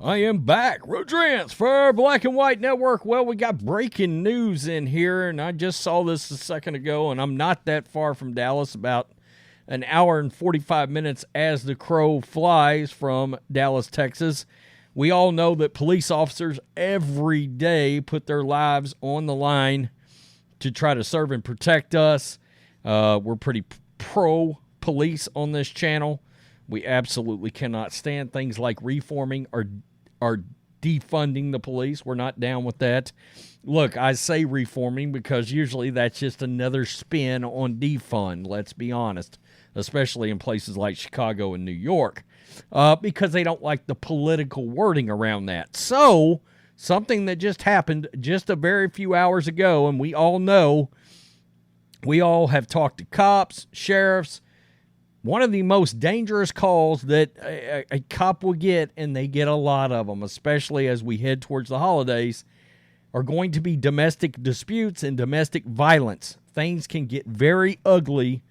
I am back. Rodrance for Black and White Network. Well, we got breaking news in here, and I just saw this a second ago, and I'm not that far from Dallas, about an hour and 45 minutes as the crow flies from Dallas, Texas. We all know that police officers every day put their lives on the line to try to serve and protect us. We're pretty pro-police on this channel. We absolutely cannot stand things like reforming or defunding the police. We're not down with that. Look, I say reforming because usually that's just another spin on defund, let's be honest, especially in places like Chicago and New York, because they don't like the political wording around that. So, something that just happened just a very few hours ago, and we all know, we all have talked to cops, sheriffs. One of the most dangerous calls that a cop will get, and they get a lot of them, especially as we head towards the holidays, are going to be domestic disputes and domestic violence. Things can get very ugly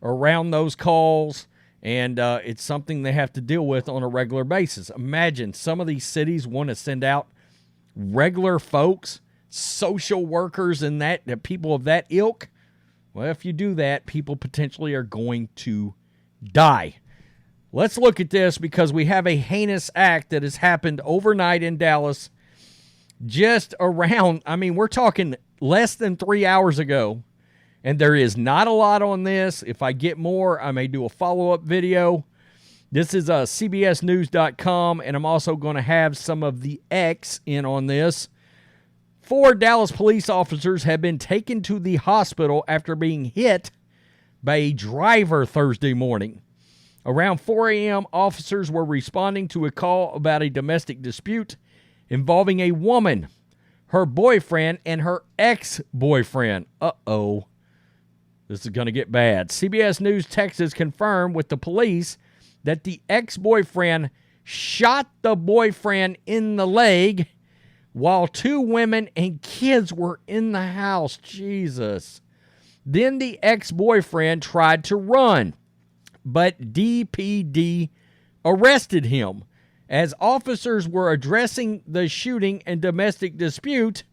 around those calls, and it's something they have to deal with on a regular basis. Imagine some of these cities want to send out regular folks, social workers, and that people of that ilk. Well, if you do that, people potentially are going to die. Let's look at this because we have a heinous act that has happened overnight in Dallas. Just around, we're talking less than 3 hours ago, and there is not a lot on this. If I get more, I may do a follow-up video. This is CBSnews.com, and I'm also going to have some of the X in on this. 4 Dallas police officers have been taken to the hospital after being hit by a driver Thursday morning. Around 4 a.m., officers were responding to a call about a domestic dispute involving a woman, her boyfriend, and her ex-boyfriend. Uh-oh. This is going to get bad. CBS News Texas confirmed with the police that the ex-boyfriend shot the boyfriend in the leg while 2 women and kids were in the house. Jesus. Then the ex-boyfriend tried to run, but DPD arrested him. As officers were addressing the shooting and domestic dispute,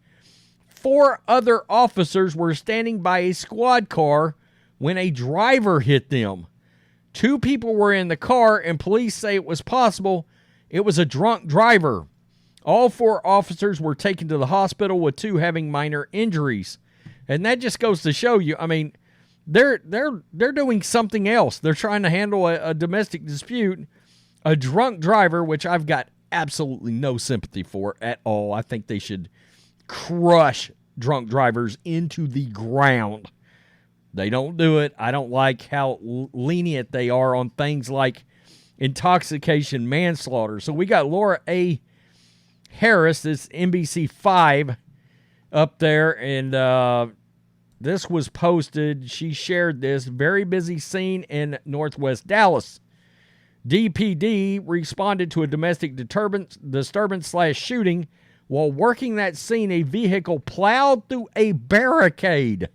4 other officers were standing by a squad car when a driver hit them. 2 people were in the car, and police say it was possible it was a drunk driver. All 4 officers were taken to the hospital, with 2 having minor injuries. And that just goes to show you, they're doing something else. They're trying to handle a domestic dispute. A drunk driver, which I've got absolutely no sympathy for at all. I think they should crush drunk drivers into the ground. They don't do it. I don't like how lenient they are on things like intoxication, manslaughter. So we got Laura A. Harris, this NBC5 up there, and this was posted. She shared this. Very busy scene in Northwest Dallas. DPD responded to a domestic disturbance/shooting. While working that scene, a vehicle plowed through a barricade,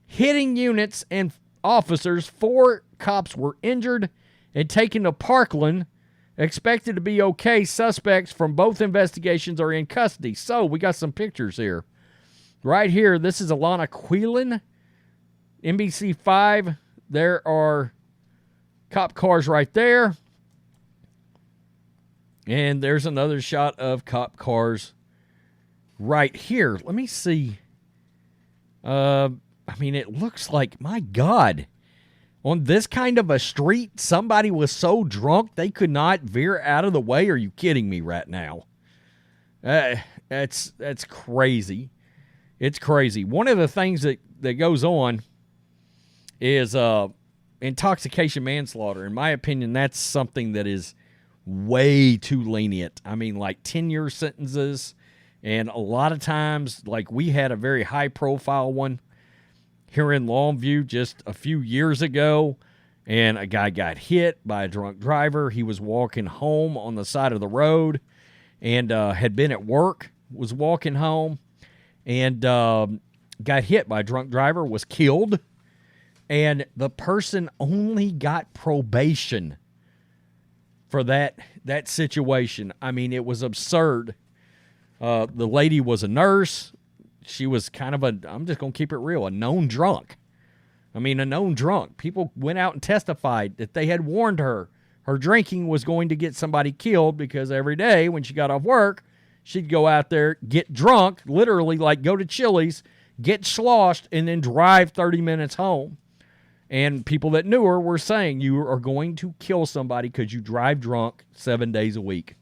hitting units and officers. 4 cops were injured and taken to Parkland, expected to be okay. Suspects from both investigations are in custody. So we got some pictures here. Right here, this is Alana Quillen, NBC5. There are cop cars right there. And there's another shot of cop cars right here. Let me see. It looks like, my God, on this kind of a street, somebody was so drunk they could not veer out of the way. Are you kidding me right now? That's crazy. It's crazy. One of the things that goes on is intoxication manslaughter. In my opinion, that's something that is way too lenient. Like 10-year sentences. And a lot of times, like we had a very high-profile one here in Longview just a few years ago, and a guy got hit by a drunk driver. He was walking home on the side of the road and had been at work, was walking home, and got hit by a drunk driver, was killed, and the person only got probation for that situation. I mean, it was absurd. The lady was a nurse. She was kind of I'm just going to keep it real, a known drunk. I mean, a known drunk. People went out and testified that they had warned her drinking was going to get somebody killed, because every day when she got off work, she'd go out there, get drunk, literally like go to Chili's, get sloshed, and then drive 30 minutes home. And people that knew her were saying, you are going to kill somebody because you drive drunk 7 days a week.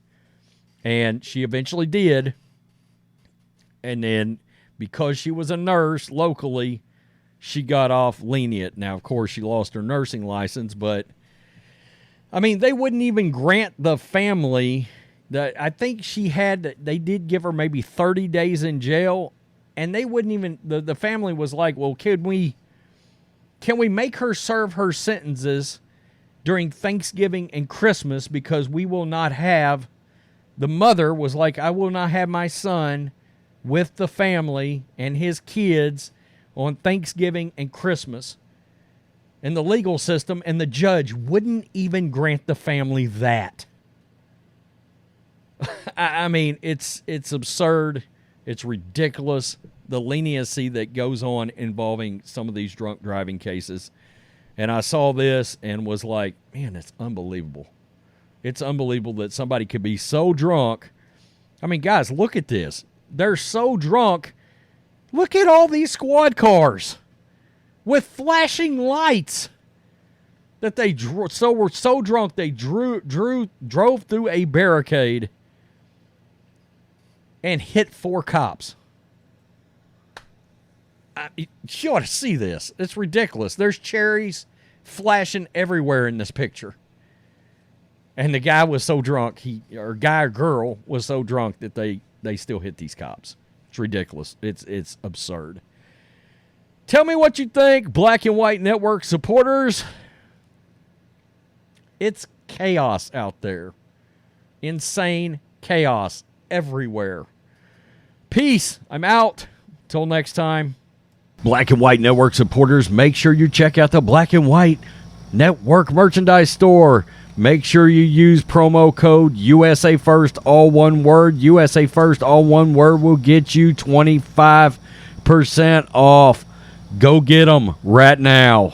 And she eventually did. And then because she was a nurse locally, she got off lenient. Now, of course, she lost her nursing license, but I mean, they wouldn't even grant the family that. I think they did give her maybe 30 days in jail, and they wouldn't even, the family was like, well, can we make her serve her sentences during Thanksgiving and Christmas, because we will not have, the mother was like, I will not have my son with the family and his kids on Thanksgiving and Christmas. And the legal system and the judge wouldn't even grant the family that. I mean, it's absurd. It's ridiculous, the leniency that goes on involving some of these drunk driving cases. And I saw this and was like, man, it's unbelievable. It's unbelievable that somebody could be so drunk. I mean, guys, look at this. They're so drunk. Look at all these squad cars with flashing lights that they were so drunk they drove through a barricade and hit 4 cops. You ought to see this. It's ridiculous. There's cherries flashing everywhere in this picture. And the guy was so drunk, guy or girl was so drunk that they still hit these cops. It's ridiculous. It's absurd. Tell me what you think, Black and White Network supporters. It's chaos out there. Insane chaos everywhere. Peace. I'm out. Till next time. Black and White Network supporters, make sure you check out the Black and White Network merchandise store. Make sure you use promo code USA First, all one word. USA First, all one word will get you 25% off. Go get them right now.